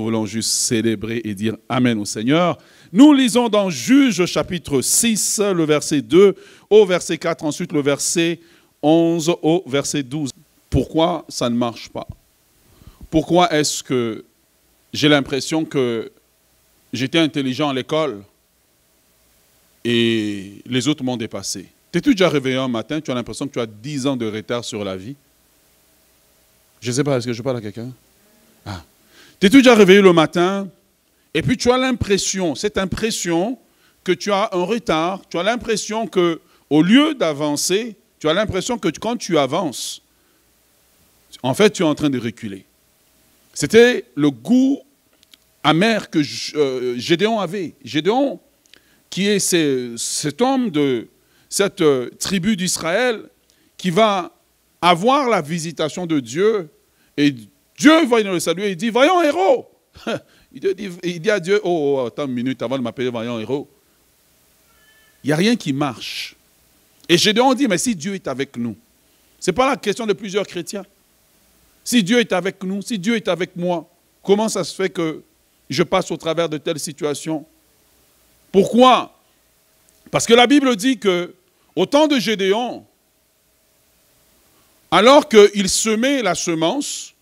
voulons juste célébrer et dire Amen au Seigneur. Nous lisons dans Juges chapitre 6, le verset 2 au verset 4, ensuite le verset 11 au verset 12. Pourquoi ça ne marche pas? Pourquoi est-ce que j'ai l'impression que j'étais intelligent à l'école et les autres m'ont dépassé? T'es-tu déjà réveillé un matin, tu as l'impression que tu as 10 ans de retard sur la vie? Je ne sais pas, est-ce que je parle à quelqu'un? Ah. T'es-tu déjà réveillé le matin et puis tu as l'impression, cette impression que tu as un retard, tu as l'impression qu'au lieu d'avancer, tu as l'impression que quand tu avances, en fait tu es en train de reculer. C'était le goût amer que Gédéon avait. Gédéon, qui est cet homme de cette tribu d'Israël, qui va avoir la visitation de Dieu, et Dieu va le saluer, et il dit, voyons héros. Il dit à Dieu, oh, attends une minute avant de m'appeler voyons héros. Il n'y a rien qui marche. Et Gédéon dit, mais si Dieu est avec nous, ce n'est pas la question de plusieurs chrétiens. Si Dieu est avec nous, si Dieu est avec moi, comment ça se fait que je passe au travers de telles situations? Pourquoi? Parce que la Bible dit que, au temps de Gédéon, alors qu'il semait la semence,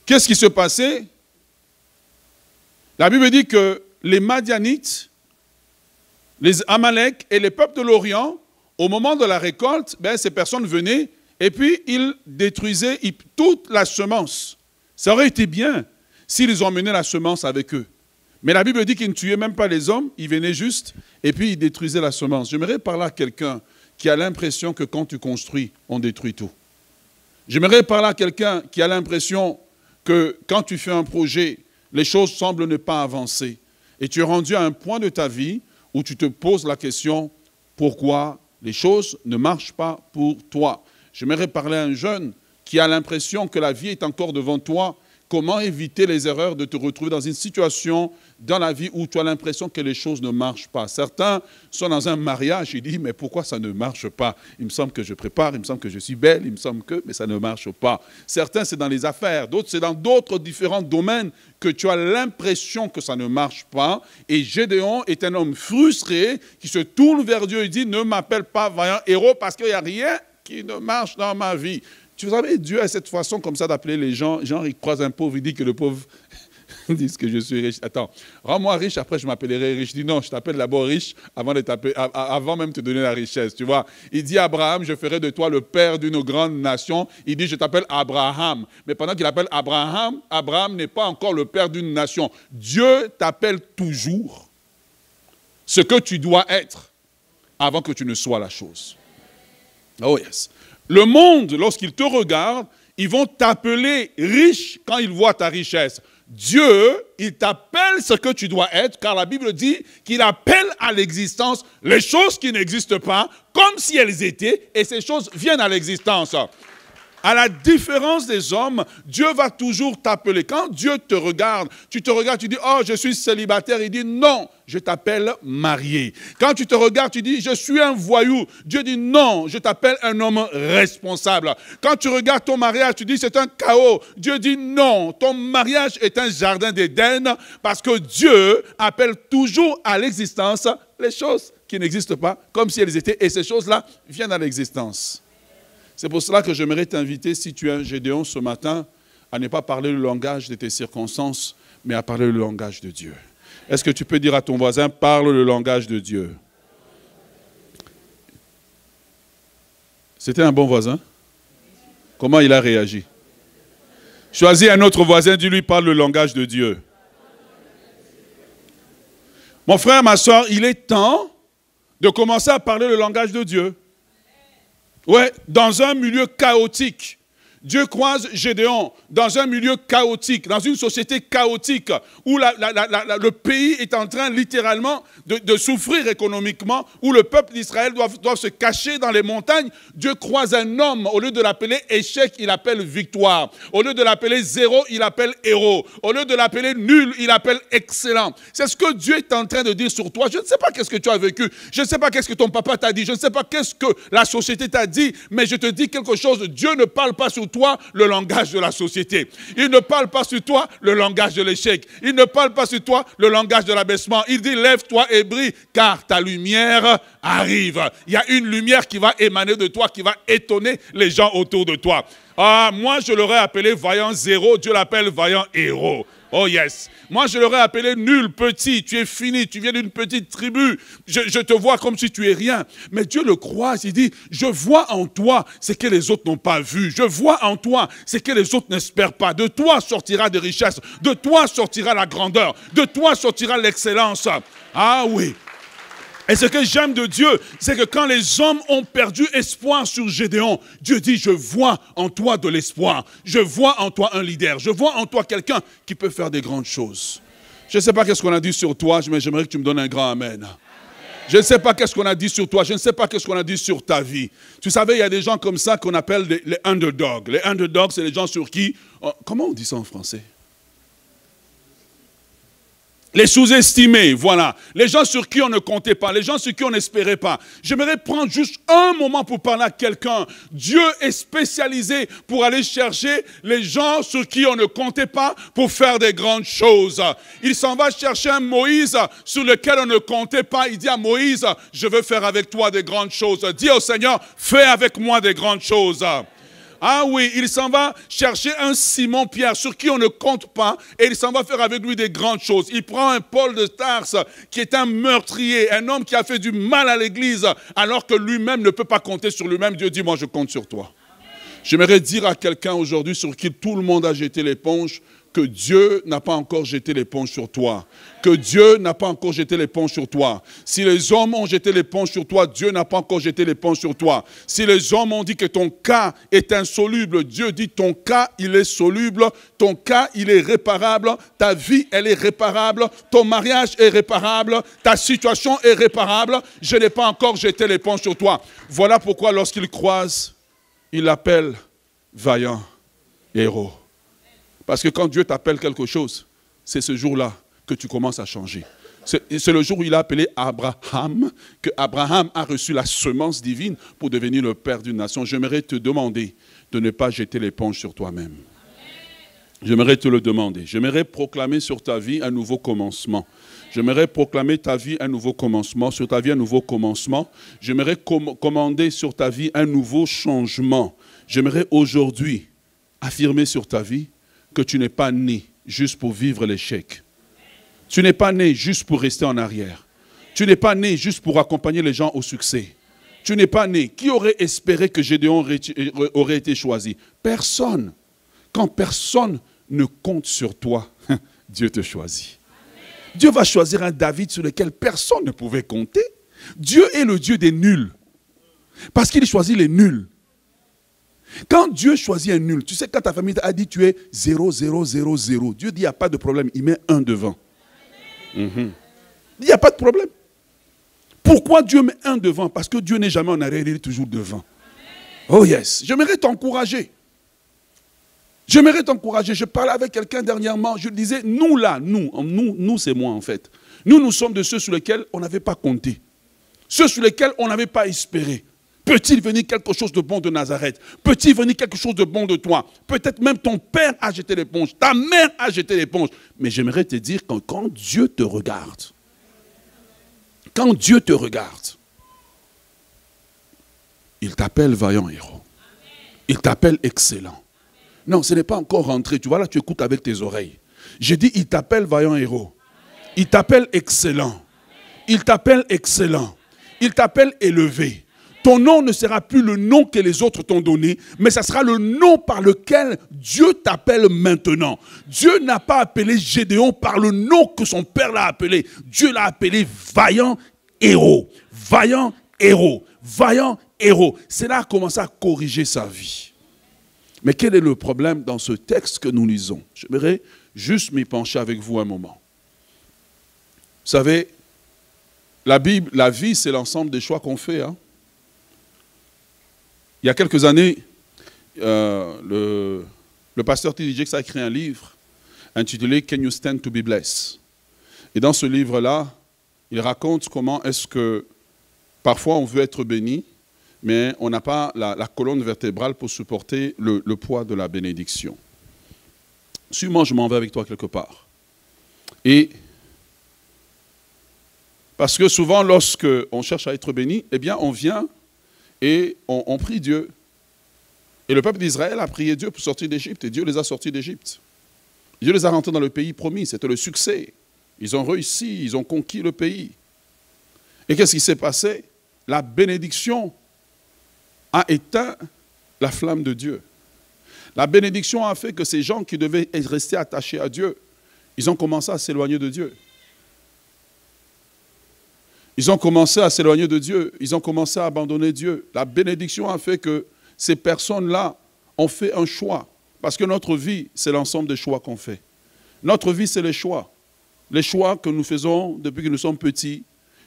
qu'est-ce qui se passait? La Bible dit que les Madianites, les Amalek et les peuples de l'Orient, au moment de la récolte, ces personnes venaient et puis ils détruisaient toute la semence. Ça aurait été bien s'ils emmenaient la semence avec eux. Mais la Bible dit qu'ils ne tuaient même pas les hommes, ils venaient juste et puis ils détruisaient la semence. J'aimerais parler à quelqu'un qui a l'impression que quand tu construis, on détruit tout. J'aimerais parler à quelqu'un qui a l'impression que quand tu fais un projet, les choses semblent ne pas avancer. Et tu es rendu à un point de ta vie où tu te poses la question, pourquoi les choses ne marchent pas pour toi? J'aimerais parler à un jeune qui a l'impression que la vie est encore devant toi. Comment éviter les erreurs de te retrouver dans une situation dans la vie où tu as l'impression que les choses ne marchent pas? Certains sont dans un mariage, ils disent, mais pourquoi ça ne marche pas? Il me semble que je prépare, il me semble que je suis belle, il me semble que, mais ça ne marche pas. Certains, c'est dans les affaires, d'autres, c'est dans d'autres différents domaines que tu as l'impression que ça ne marche pas. Et Gédéon est un homme frustré qui se tourne vers Dieu et dit, ne m'appelle pas vaillant héros parce qu'il n'y a rien qui ne marche dans ma vie. Tu savez, Dieu a cette façon comme ça d'appeler les gens. Genre, il croise un pauvre, il dit que le pauvre dit que je suis riche. Attends, rends-moi riche, après je m'appellerai riche. Je dis non, je t'appelle d'abord riche avant même de te donner la richesse. Tu vois, il dit à Abraham, je ferai de toi le père d'une grande nation. Il dit, je t'appelle Abraham. Mais pendant qu'il appelle Abraham, Abraham n'est pas encore le père d'une nation. Dieu t'appelle toujours ce que tu dois être avant que tu ne sois la chose. Oh yes. Le monde, lorsqu'il te regarde, ils vont t'appeler riche quand ils voient ta richesse. Dieu, il t'appelle ce que tu dois être, car la Bible dit qu'il appelle à l'existence les choses qui n'existent pas, comme si elles étaient, et ces choses viennent à l'existence. À la différence des hommes, Dieu va toujours t'appeler. Quand Dieu te regarde, tu dis, oh, je suis célibataire. Il dit, non, je t'appelle marié. Quand tu te regardes, tu dis, je suis un voyou. Dieu dit, non, je t'appelle un homme responsable. Quand tu regardes ton mariage, tu dis, c'est un chaos. Dieu dit, non, ton mariage est un jardin d'Éden, parce que Dieu appelle toujours à l'existence les choses qui n'existent pas, comme si elles étaient, et ces choses-là viennent à l'existence. C'est pour cela que j'aimerais t'inviter, si tu es un Gédéon ce matin, à ne pas parler le langage de tes circonstances, mais à parler le langage de Dieu. Est-ce que tu peux dire à ton voisin, parle le langage de Dieu? C'était un bon voisin? Comment il a réagi? Choisis un autre voisin, dis-lui, parle le langage de Dieu. Mon frère, ma soeur, il est temps de commencer à parler le langage de Dieu. Ouais, dans un milieu chaotique. Dieu croise Gédéon dans un milieu chaotique, dans une société chaotique, où le pays est en train littéralement de souffrir économiquement, où le peuple d'Israël doit se cacher dans les montagnes. Dieu croise un homme, au lieu de l'appeler échec, il appelle victoire. Au lieu de l'appeler zéro, il appelle héros. Au lieu de l'appeler nul, il appelle excellent. C'est ce que Dieu est en train de dire sur toi. Je ne sais pas qu'est-ce que tu as vécu, je ne sais pas qu'est-ce que ton papa t'a dit, je ne sais pas qu'est-ce que la société t'a dit, mais je te dis quelque chose, Dieu ne parle pas sur toi toi le langage de la société. Il ne parle pas sur toi le langage de l'échec. Il ne parle pas sur toi le langage de l'abaissement. Il dit, lève-toi et brille, car ta lumière arrive. Il y a une lumière qui va émaner de toi, qui va étonner les gens autour de toi. Ah, moi, je l'aurais appelé vaillant zéro, Dieu l'appelle vaillant héros. Oh yes. Moi, je l'aurais appelé nul, petit, tu es fini, tu viens d'une petite tribu. Je te vois comme si tu es rien. Mais Dieu le croise, il dit, je vois en toi ce que les autres n'ont pas vu. Je vois en toi ce que les autres n'espèrent pas. De toi sortira des richesses. De toi sortira la grandeur. De toi sortira l'excellence. Ah oui. Et ce que j'aime de Dieu, c'est que quand les hommes ont perdu espoir sur Gédéon, Dieu dit, je vois en toi de l'espoir. Je vois en toi un leader. Je vois en toi quelqu'un qui peut faire des grandes choses. Je ne sais pas qu'est-ce qu'on a dit sur toi, mais j'aimerais que tu me donnes un grand amen. Je ne sais pas qu'est-ce qu'on a dit sur toi, je ne sais pas qu'est-ce qu'on a dit sur ta vie. Tu savais, il y a des gens comme ça qu'on appelle les underdogs. Les underdogs, c'est les gens sur qui... Comment on dit ça en français ? Les sous-estimés, voilà. Les gens sur qui on ne comptait pas, les gens sur qui on n'espérait pas. J'aimerais prendre juste un moment pour parler à quelqu'un. Dieu est spécialisé pour aller chercher les gens sur qui on ne comptait pas pour faire des grandes choses. Il s'en va chercher un Moïse sur lequel on ne comptait pas. Il dit à Moïse, je veux faire avec toi des grandes choses. Dis au Seigneur, fais avec moi des grandes choses. Ah oui, il s'en va chercher un Simon-Pierre sur qui on ne compte pas et il s'en va faire avec lui des grandes choses. Il prend un Paul de Tarse qui est un meurtrier, un homme qui a fait du mal à l'église alors que lui-même ne peut pas compter sur lui-même. Dieu dit, moi je compte sur toi. J'aimerais dire à quelqu'un aujourd'hui sur qui tout le monde a jeté l'éponge, que Dieu n'a pas encore jeté l'éponge sur toi. Que Dieu n'a pas encore jeté l'éponge sur toi. Si les hommes ont jeté l'éponge sur toi, Dieu n'a pas encore jeté l'éponge sur toi. Si les hommes ont dit que ton cas est insoluble, Dieu dit ton cas, il est soluble. Ton cas, il est réparable. Ta vie, elle est réparable. Ton mariage est réparable. Ta situation est réparable. Je n'ai pas encore jeté l'éponge sur toi. Voilà pourquoi lorsqu'il croise, il l'appelle vaillant héros. Parce que quand Dieu t'appelle quelque chose, c'est ce jour-là que tu commences à changer. C'est le jour où il a appelé Abraham, que Abraham a reçu la semence divine pour devenir le père d'une nation. J'aimerais te demander de ne pas jeter l'éponge sur toi-même. J'aimerais te le demander. J'aimerais proclamer sur ta vie un nouveau commencement. J'aimerais proclamer ta vie un nouveau commencement, sur ta vie un nouveau commencement. J'aimerais commander sur ta vie un nouveau changement. J'aimerais aujourd'hui affirmer sur ta vie que tu n'es pas né juste pour vivre l'échec. Tu n'es pas né juste pour rester en arrière. Tu n'es pas né juste pour accompagner les gens au succès. Tu n'es pas né. Qui aurait espéré que Gédéon aurait été choisi? Personne. Quand personne ne compte sur toi, Dieu te choisit. Dieu va choisir un David sur lequel personne ne pouvait compter. Dieu est le Dieu des nuls. Parce qu'il choisit les nuls. Quand Dieu choisit un nul, tu sais, quand ta famille a dit tu es 0, 0, 0, 0, Dieu dit il n'y a pas de problème, il met 1 devant. Il n'y a pas de problème. Pourquoi Dieu met 1 devant? Parce que Dieu n'est jamais en arrière, il est toujours devant. Oh yes, j'aimerais t'encourager. J'aimerais t'encourager. Je parlais avec quelqu'un dernièrement, je disais, nous là, nous c'est moi en fait. Nous sommes de ceux sur lesquels on n'avait pas compté. Ceux sur lesquels on n'avait pas espéré. Peut-il venir quelque chose de bon de Nazareth? Peut-il venir quelque chose de bon de toi? Peut-être même ton père a jeté l'éponge, ta mère a jeté l'éponge. Mais j'aimerais te dire que quand Dieu te regarde, il t'appelle vaillant héros. Il t'appelle excellent. Non, ce n'est pas encore rentré. Tu vois là, tu écoutes avec tes oreilles. J'ai dit, il t'appelle vaillant héros. Il t'appelle excellent. Il t'appelle excellent. Il t'appelle élevé. Ton nom ne sera plus le nom que les autres t'ont donné, mais ça sera le nom par lequel Dieu t'appelle maintenant. Dieu n'a pas appelé Gédéon par le nom que son père l'a appelé. Dieu l'a appelé vaillant héros. Vaillant héros. Vaillant héros. C'est là a commencé à corriger sa vie. Mais quel est le problème dans ce texte que nous lisons? J'aimerais juste m'y pencher avec vous un moment. Vous savez, la Bible, la vie, c'est l'ensemble des choix qu'on fait. Il y a quelques années, le pasteur T.D. Jakes a écrit un livre intitulé « Can you stand to be blessed ?» Et dans ce livre-là, il raconte comment est-ce que parfois on veut être béni, mais on n'a pas la colonne vertébrale pour supporter le poids de la bénédiction. Suis-moi, je m'en vais avec toi quelque part. Et parce que souvent, lorsque on cherche à être béni, eh bien, on vient et on prie Dieu. Et le peuple d'Israël a prié Dieu pour sortir d'Égypte, et Dieu les a sortis d'Égypte. Dieu les a rentrés dans le pays promis, c'était le succès. Ils ont réussi, ils ont conquis le pays. Et qu'est-ce qui s'est passé? La bénédiction a éteint la flamme de Dieu. La bénédiction a fait que ces gens qui devaient rester attachés à Dieu, ils ont commencé à s'éloigner de Dieu. Ils ont commencé à s'éloigner de Dieu, ils ont commencé à abandonner Dieu. La bénédiction a fait que ces personnes-là ont fait un choix. Parce que notre vie, c'est l'ensemble des choix qu'on fait. Notre vie, c'est les choix. Les choix que nous faisons depuis que nous sommes petits.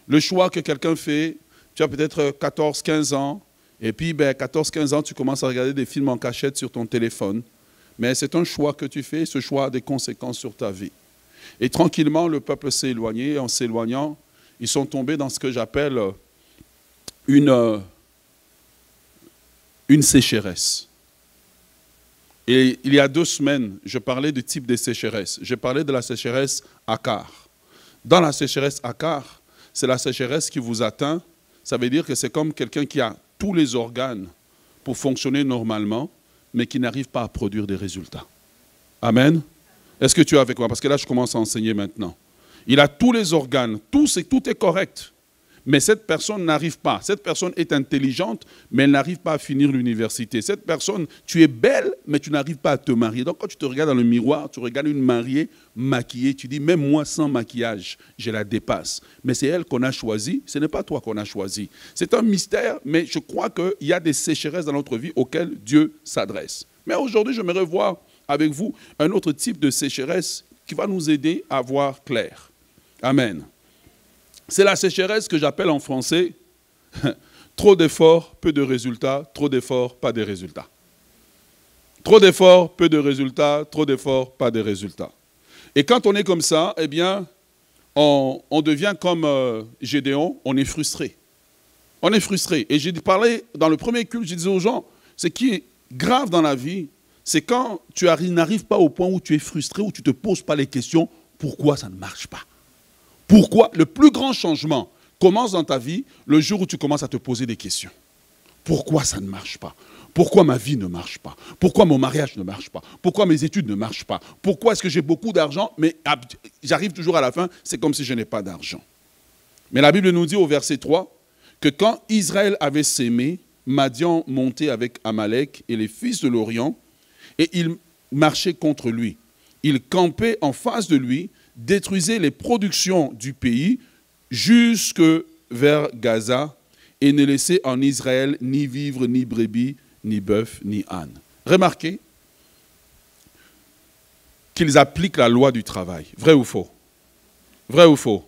Le choix que quelqu'un fait, tu as peut-être 14, 15 ans, et puis 14, 15 ans, tu commences à regarder des films en cachette sur ton téléphone. Mais c'est un choix que tu fais, ce choix a des conséquences sur ta vie. Et tranquillement, le peuple s'est éloigné, et en s'éloignant, ils sont tombés dans ce que j'appelle une sécheresse. Et il y a 2 semaines, je parlais du type de sécheresse. Je parlais de la sécheresse Akar. Dans la sécheresse Akar, c'est la sécheresse qui vous atteint. Ça veut dire que c'est comme quelqu'un qui a tous les organes pour fonctionner normalement, mais qui n'arrive pas à produire des résultats. Amen. Est-ce que tu es avec moi? Parce que là, je commence à enseigner maintenant. Il a tous les organes, tout est correct. Mais cette personne n'arrive pas. Cette personne est intelligente, mais elle n'arrive pas à finir l'université. Cette personne, tu es belle, mais tu n'arrives pas à te marier. Donc quand tu te regardes dans le miroir, tu regardes une mariée maquillée, tu dis, même moi sans maquillage, je la dépasse. Mais c'est elle qu'on a choisie, ce n'est pas toi qu'on a choisi. C'est un mystère, mais je crois qu'il y a des sécheresses dans notre vie auxquelles Dieu s'adresse. Mais aujourd'hui, j'aimerais voir avec vous un autre type de sécheresse qui va nous aider à voir clair. Amen. C'est la sécheresse que j'appelle en français trop d'efforts, peu de résultats, trop d'efforts, pas de résultats. Trop d'efforts, peu de résultats, trop d'efforts, pas de résultats. Et quand on est comme ça, eh bien, on devient comme Gédéon, on est frustré. On est frustré. Et j'ai parlé dans le premier culte, je disais aux gens, ce qui est grave dans la vie, c'est quand tu n'arrives pas au point où tu es frustré, où tu ne te poses pas les questions, pourquoi ça ne marche pas? Pourquoi? Le plus grand changement commence dans ta vie le jour où tu commences à te poser des questions. Pourquoi ça ne marche pas? Pourquoi ma vie ne marche pas? Pourquoi mon mariage ne marche pas? Pourquoi mes études ne marchent pas? Pourquoi est-ce que j'ai beaucoup d'argent, mais j'arrive toujours à la fin, c'est comme si je n'ai pas d'argent. Mais la Bible nous dit au verset 3 que quand Israël avait sémé, Madian montait avec Amalek et les fils de l'Orient, et ils marchaient contre lui. Ils campaient en face de lui, détruisaient les productions du pays jusque vers Gaza et ne laissaient en Israël ni vivre, ni brebis, ni bœuf, ni âne. Remarquez qu'ils appliquent la loi du travail. Vrai ou faux? Vrai ou faux?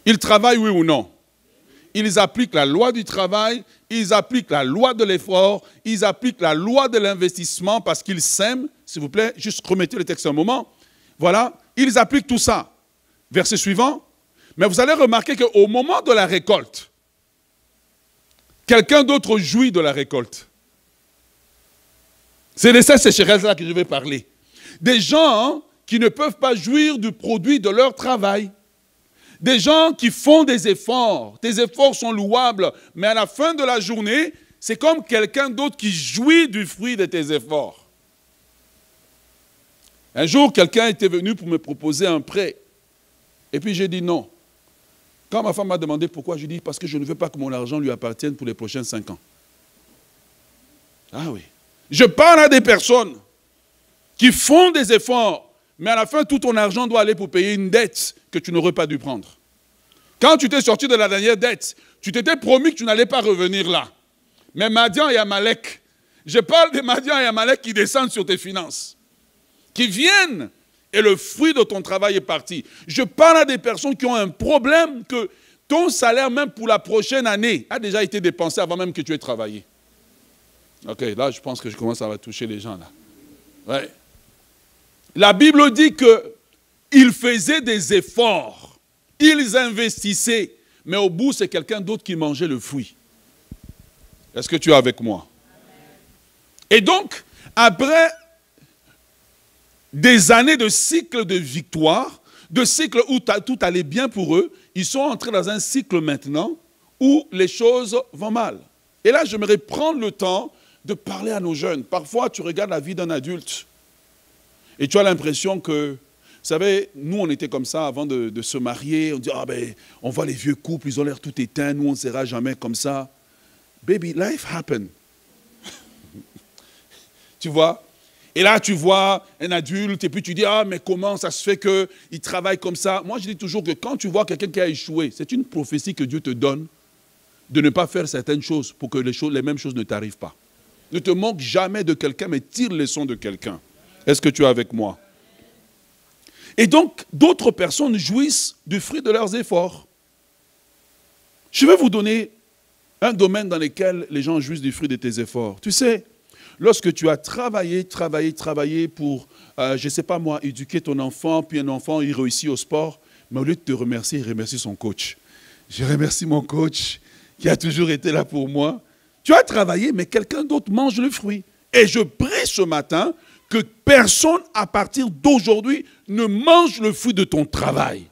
Ils travaillent, oui ou non? Ils appliquent la loi du travail, ils appliquent la loi de l'effort, ils appliquent la loi de l'investissement parce qu'ils sèment. S'il vous plaît, juste remettez le texte un moment. Voilà, ils appliquent tout ça. Verset suivant. Mais vous allez remarquer qu'au moment de la récolte, quelqu'un d'autre jouit de la récolte. C'est de cette sécheresse-là que je vais parler. Des gens qui ne peuvent pas jouir du produit de leur travail. Des gens qui font des efforts. Tes efforts sont louables, mais à la fin de la journée, c'est comme quelqu'un d'autre qui jouit du fruit de tes efforts. Un jour, quelqu'un était venu pour me proposer un prêt. Et puis j'ai dit non. Quand ma femme m'a demandé pourquoi, je dis parce que je ne veux pas que mon argent lui appartienne pour les prochains 5 ans. Ah oui. Je parle à des personnes qui font des efforts, mais à la fin, tout ton argent doit aller pour payer une dette que tu n'aurais pas dû prendre. Quand tu t'es sorti de la dernière dette, tu t'étais promis que tu n'allais pas revenir là. Mais Madian et Amalek, je parle de Madian et Amalek qui descendent sur tes finances, qui viennent et le fruit de ton travail est parti. Je parle à des personnes qui ont un problème que ton salaire, même pour la prochaine année, a déjà été dépensé avant même que tu aies travaillé. Ok, là, je pense que je commence à toucher les gens là. Ouais. La Bible dit qu'ils faisaient des efforts, ils investissaient, mais au bout, c'est quelqu'un d'autre qui mangeait le fruit. Est-ce que tu es avec moi? Et donc, après des années de cycle de victoire, de cycle où tout allait bien pour eux, ils sont entrés dans un cycle maintenant où les choses vont mal. Et là, j'aimerais prendre le temps de parler à nos jeunes. Parfois, tu regardes la vie d'un adulte et tu as l'impression que, vous savez, nous, on était comme ça avant de se marier. On dit, ah ben, on voit les vieux couples, ils ont l'air tout éteints, nous, on ne sera jamais comme ça. Baby, life happen. Tu vois? Et là, tu vois un adulte et puis tu dis, ah, mais comment ça se fait qu'il travaille comme ça? Moi, je dis toujours que quand tu vois quelqu'un qui a échoué, c'est une prophétie que Dieu te donne de ne pas faire certaines choses pour que les mêmes choses ne t'arrivent pas. Ne te moque jamais de quelqu'un, mais tire les leçons de quelqu'un. Est-ce que tu es avec moi? Et donc, d'autres personnes jouissent du fruit de leurs efforts. Je vais vous donner un domaine dans lequel les gens jouissent du fruit de tes efforts. Tu sais, lorsque tu as travaillé pour, je ne sais pas moi, éduquer ton enfant, puis un enfant, il réussit au sport, mais au lieu de te remercier, il remercie son coach. Je remercie mon coach qui a toujours été là pour moi. Tu as travaillé, mais quelqu'un d'autre mange le fruit. Et je prie ce matin que personne à partir d'aujourd'hui ne mange le fruit de ton travail.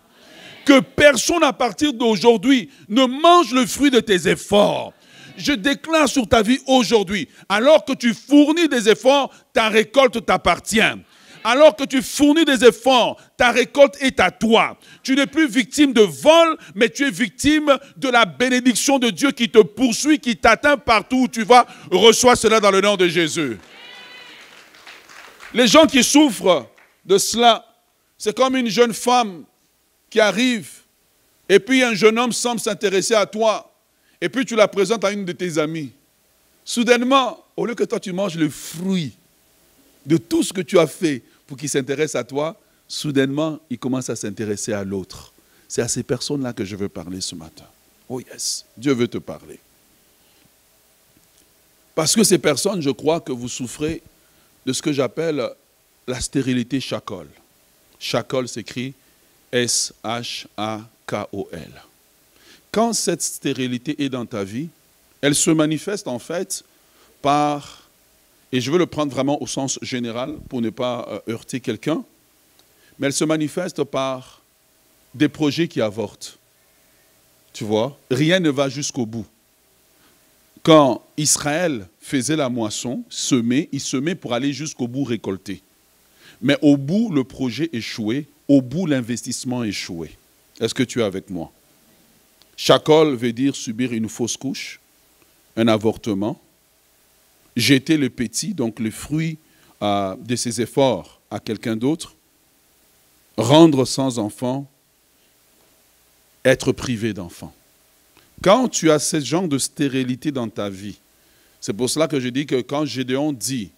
Que personne à partir d'aujourd'hui ne mange le fruit de tes efforts. Je déclare sur ta vie aujourd'hui, alors que tu fournis des efforts, ta récolte t'appartient. Alors que tu fournis des efforts, ta récolte est à toi. Tu n'es plus victime de vol, mais tu es victime de la bénédiction de Dieu qui te poursuit, qui t'atteint partout où tu vas. Reçois cela dans le nom de Jésus. Les gens qui souffrent de cela, c'est comme une jeune femme qui arrive et puis un jeune homme semble s'intéresser à toi et puis tu la présentes à une de tes amies. Soudainement, au lieu que toi tu manges le fruit de tout ce que tu as fait pour qu'il s'intéresse à toi, soudainement, il commence à s'intéresser à l'autre. C'est à ces personnes-là que je veux parler ce matin. Oh yes, Dieu veut te parler. Parce que ces personnes, je crois que vous souffrez de ce que j'appelle la stérilité shakol. Shakol s'écrit S-H-A-K-O-L. Quand cette stérilité est dans ta vie, elle se manifeste en fait par, et je veux le prendre vraiment au sens général pour ne pas heurter quelqu'un, mais elle se manifeste par des projets qui avortent. Tu vois, rien ne va jusqu'au bout. Quand Israël faisait la moisson, il semait pour aller jusqu'au bout récolter. Mais au bout, le projet échouait, au bout, l'investissement échouait. Est-ce que tu es avec moi? Shakol veut dire subir une fausse couche, un avortement, jeter le petit, donc le fruit de ses efforts à quelqu'un d'autre, rendre sans enfant, être privé d'enfant. Quand tu as ce genre de stérilité dans ta vie, c'est pour cela que je dis que quand Gédéon dit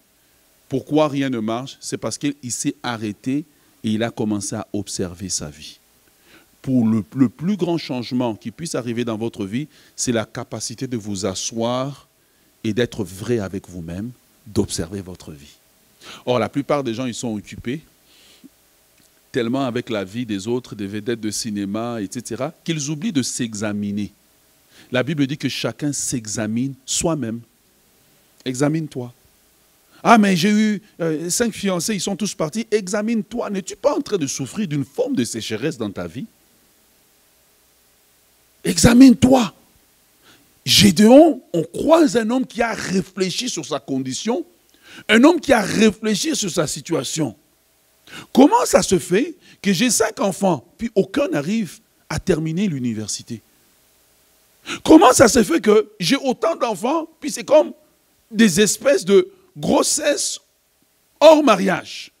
pourquoi rien ne marche, c'est parce qu'il s'est arrêté et il a commencé à observer sa vie. Pour le plus grand changement qui puisse arriver dans votre vie, c'est la capacité de vous asseoir et d'être vrai avec vous-même, d'observer votre vie. Or, la plupart des gens, ils sont occupés tellement avec la vie des autres, des vedettes de cinéma, etc., qu'ils oublient de s'examiner. La Bible dit que chacun s'examine soi-même. Examine-toi. Ah, mais j'ai eu 5 fiancés, ils sont tous partis. Examine-toi. N'es-tu pas en train de souffrir d'une forme de sécheresse dans ta vie? Examine-toi. Gédéon, on croise un homme qui a réfléchi sur sa condition, un homme qui a réfléchi sur sa situation. Comment ça se fait que j'ai 5 enfants, puis aucun n'arrive à terminer l'université? Comment ça se fait que j'ai autant d'enfants, puis c'est comme des espèces de grossesse hors mariage?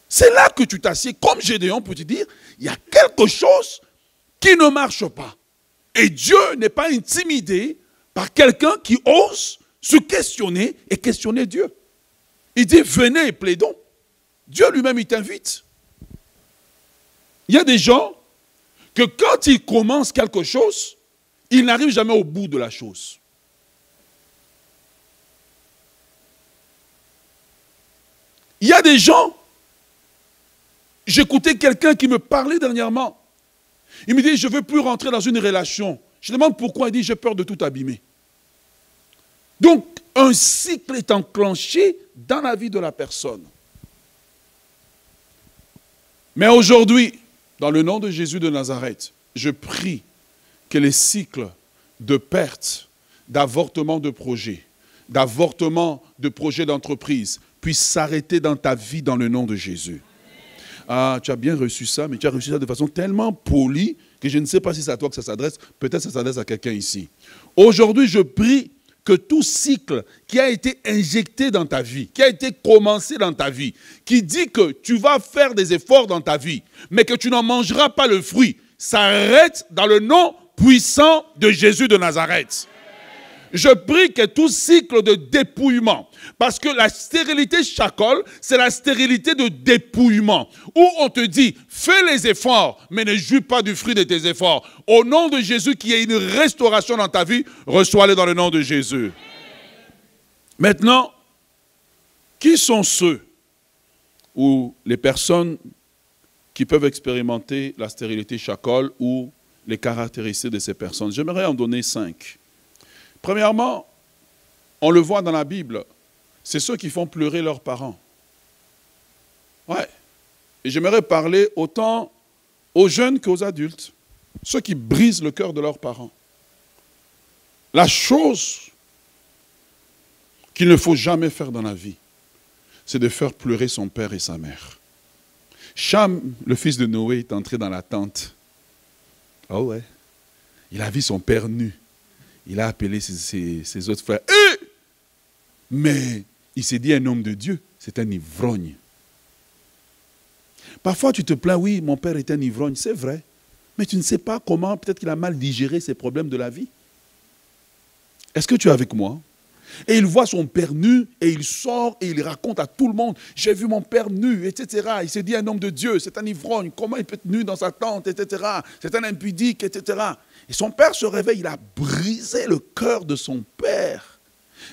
C'est là que tu t'assieds comme Gédéon pour te dire, il y a quelque chose qui ne marche pas. Et Dieu n'est pas intimidé par quelqu'un qui ose se questionner et questionner Dieu. Il dit, venez et plaidons. Dieu lui-même, il t'invite. Il y a des gens que quand ils commencent quelque chose, ils n'arrivent jamais au bout de la chose. Il y a des gens, j'écoutais quelqu'un qui me parlait dernièrement. Il me dit, je ne veux plus rentrer dans une relation. Je demande pourquoi, il dit, j'ai peur de tout abîmer. Donc, un cycle est enclenché dans la vie de la personne. Mais aujourd'hui, dans le nom de Jésus de Nazareth, je prie que les cycles de perte, d'avortement de projets, d'avortement de projets d'entreprise puissent s'arrêter dans ta vie dans le nom de Jésus. Ah, tu as bien reçu ça, mais tu as reçu ça de façon tellement polie que je ne sais pas si c'est à toi que ça s'adresse. Peut-être que ça s'adresse à quelqu'un ici. Aujourd'hui, je prie que tout cycle qui a été injecté dans ta vie, qui a été commencé dans ta vie, qui dit que tu vas faire des efforts dans ta vie, mais que tu n'en mangeras pas le fruit, s'arrête dans le nom puissant de Jésus de Nazareth. Je prie que tout cycle de dépouillement, parce que la stérilité chacol, c'est la stérilité de dépouillement, où on te dit, fais les efforts, mais ne jouis pas du fruit de tes efforts. Au nom de Jésus, qu'il y ait une restauration dans ta vie, reçois-les dans le nom de Jésus. Maintenant, qui sont ceux ou les personnes qui peuvent expérimenter la stérilité chacol ou les caractéristiques de ces personnes? J'aimerais en donner 5. Premièrement, on le voit dans la Bible, c'est ceux qui font pleurer leurs parents. Ouais. Et j'aimerais parler autant aux jeunes qu'aux adultes, ceux qui brisent le cœur de leurs parents. La chose qu'il ne faut jamais faire dans la vie, c'est de faire pleurer son père et sa mère. Cham, le fils de Noé, est entré dans la tente. Oh ouais. Il a vu son père nu. Il a appelé ses autres frères. Mais il s'est dit un homme de Dieu, c'est un ivrogne. Parfois tu te plains, oui, mon père est un ivrogne, c'est vrai. Mais tu ne sais pas comment, peut-être qu'il a mal digéré ses problèmes de la vie. Est-ce que tu es avec moi? Et il voit son père nu et il sort et il raconte à tout le monde, j'ai vu mon père nu, etc. Il s'est dit un homme de Dieu, c'est un ivrogne, comment il peut être nu dans sa tente, etc. C'est un impudique, etc. Et son père se réveille, il a brisé le cœur de son père.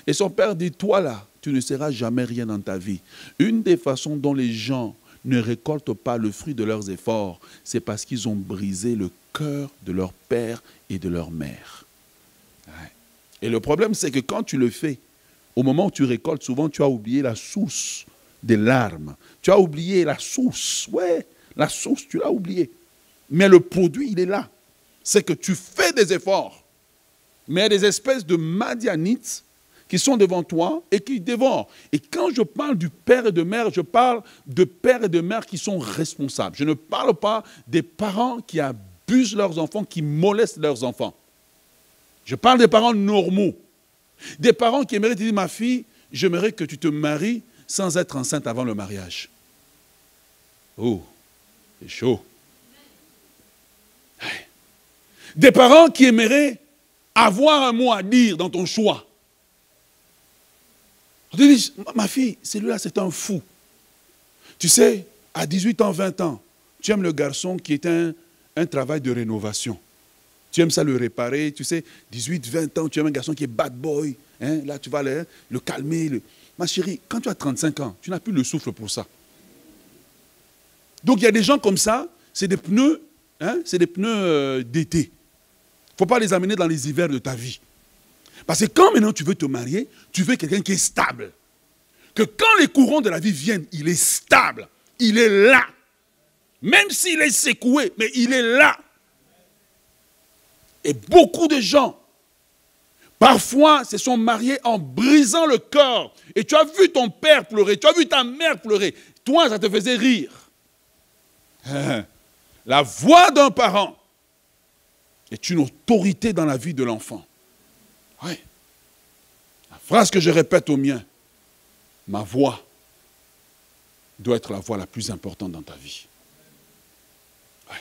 Et son père dit, toi là, tu ne seras jamais rien dans ta vie. Une des façons dont les gens ne récoltent pas le fruit de leurs efforts, c'est parce qu'ils ont brisé le cœur de leur père et de leur mère. Ouais. Et le problème, c'est que quand tu le fais, au moment où tu récoltes, souvent tu as oublié la source des larmes. Tu as oublié la source. Ouais, la source, tu l'as oublié. Mais le produit, il est là. C'est que tu fais des efforts. Mais il y a des espèces de madianites qui sont devant toi et qui dévorent. Et quand je parle du père et de mère, je parle de père et de mère qui sont responsables. Je ne parle pas des parents qui abusent leurs enfants, qui molestent leurs enfants. Je parle des parents normaux. Des parents qui aimeraient te dire, ma fille, j'aimerais que tu te maries sans être enceinte avant le mariage. Oh, c'est chaud. Des parents qui aimeraient avoir un mot à dire dans ton choix. On te dit, ma fille, celui-là c'est un fou. Tu sais, à 18 ans, 20 ans, tu aimes le garçon qui est un travail de rénovation. Tu aimes ça le réparer, tu sais, 18, 20 ans, tu aimes un garçon qui est bad boy. Hein, là, tu vas le calmer. Ma chérie, quand tu as 35 ans, tu n'as plus le souffle pour ça. Donc, il y a des gens comme ça, c'est des pneus, hein, c'est des pneus d'été. Il ne faut pas les amener dans les hivers de ta vie. Parce que quand maintenant tu veux te marier, tu veux quelqu'un qui est stable. Que quand les courants de la vie viennent, il est stable. Il est là. Même s'il est secoué, mais il est là. Et beaucoup de gens, parfois, se sont mariés en brisant le cœur. Et tu as vu ton père pleurer, tu as vu ta mère pleurer. Toi, ça te faisait rire. La voix d'un parent est une autorité dans la vie de l'enfant. Oui. La phrase que je répète au mien, ma voix doit être la voix la plus importante dans ta vie. Oui.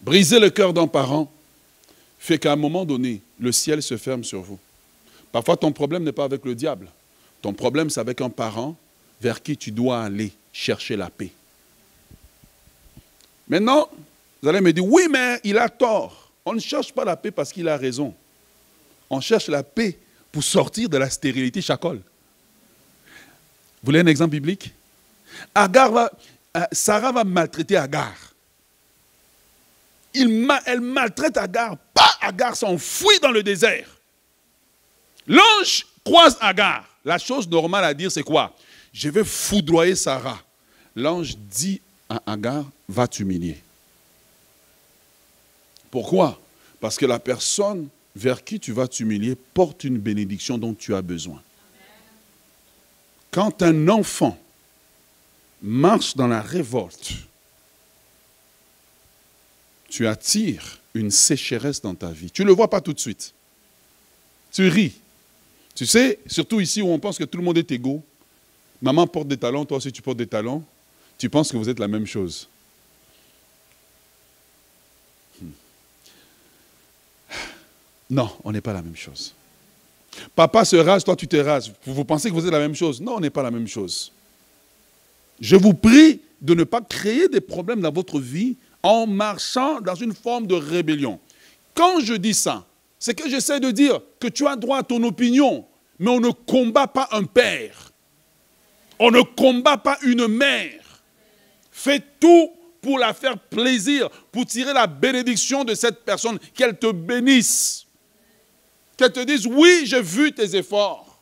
Briser le cœur d'un parent fait qu'à un moment donné, le ciel se ferme sur vous. Parfois, ton problème n'est pas avec le diable. Ton problème, c'est avec un parent vers qui tu dois aller chercher la paix. Maintenant, vous allez me dire, oui, mais il a tort. On ne cherche pas la paix parce qu'il a raison. On cherche la paix pour sortir de la stérilité chacol. Vous voulez un exemple biblique? Sarah va maltraiter Agar. Elle maltraite Agar. Pas Agar s'enfuit dans le désert. L'ange croise Agar. La chose normale à dire, c'est quoi? Je vais foudroyer Sarah. L'ange dit à Agar, va t'humilier. Pourquoi? Parce que la personne vers qui tu vas t'humilier porte une bénédiction dont tu as besoin. Quand un enfant marche dans la révolte, tu attires une sécheresse dans ta vie. Tu ne le vois pas tout de suite. Tu ris. Tu sais, surtout ici où on pense que tout le monde est égaux. Maman porte des talons, toi aussi tu portes des talons. Tu penses que vous êtes la même chose. Non, on n'est pas la même chose. Papa se rase, toi tu te rases. Vous pensez que vous êtes la même chose? Non, on n'est pas la même chose. Je vous prie de ne pas créer des problèmes dans votre vie en marchant dans une forme de rébellion. Quand je dis ça, c'est que j'essaie de dire que tu as droit à ton opinion, mais on ne combat pas un père. On ne combat pas une mère. Fais tout pour la faire plaisir, pour tirer la bénédiction de cette personne, qu'elle te bénisse. Qu'elle te dise, oui, j'ai vu tes efforts.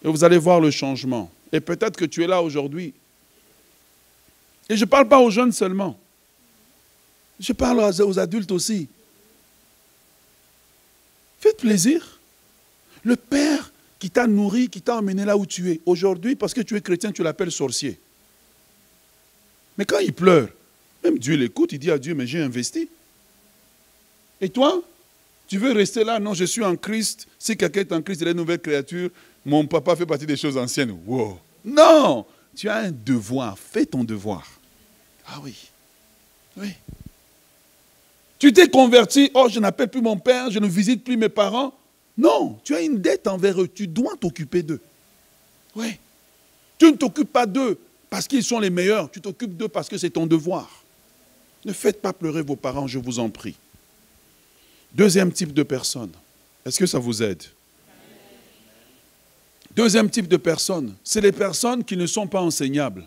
Et vous allez voir le changement. Et peut-être que tu es là aujourd'hui. Et je ne parle pas aux jeunes seulement. Je parle aux adultes aussi. Faites plaisir. Le Père qui t'a nourri, qui t'a emmené là où tu es. Aujourd'hui, parce que tu es chrétien, tu l'appelles sorcier. Mais quand il pleure, même Dieu l'écoute, il dit à Dieu, mais j'ai investi. Et toi, tu veux rester là? Non, je suis en Christ. Si quelqu'un est en Christ, il est une nouvelle créature. Mon papa fait partie des choses anciennes. Wow. Non, tu as un devoir. Fais ton devoir. Ah oui. Oui. Tu t'es converti. Oh, je n'appelle plus mon père, je ne visite plus mes parents. Non, tu as une dette envers eux. Tu dois t'occuper d'eux. Oui. Tu ne t'occupes pas d'eux parce qu'ils sont les meilleurs. Tu t'occupes d'eux parce que c'est ton devoir. Ne faites pas pleurer vos parents, je vous en prie. Deuxième type de personne. Est-ce que ça vous aide? Deuxième type de personne, c'est les personnes qui ne sont pas enseignables.